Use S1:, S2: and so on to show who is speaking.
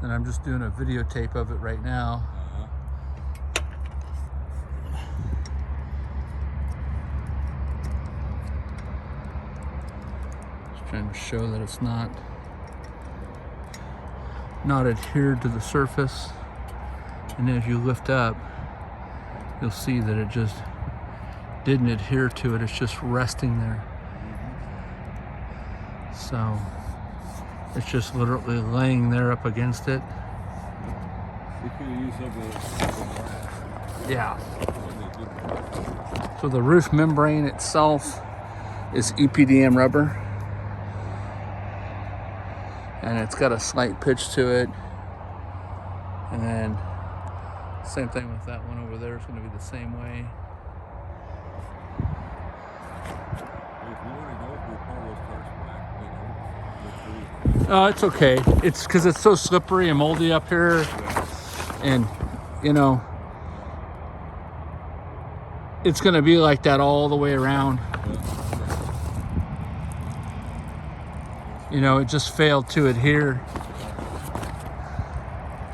S1: And I'm just doing a videotape of it right now. Just trying to show that it's not adhered to the surface. And as you lift up, you'll see that it just didn't adhere to it. It's just resting there. So it's just literally laying there up against it.
S2: We could use something.
S1: Yeah. So the roof membrane itself is EPDM rubber. And it's got a slight pitch to it. And then same thing with that one over there. It's going to be the same way. Oh, it's okay. It's because it's so slippery and moldy up here. And, you know, it's going to be like that all the way around. You know, it just failed to adhere.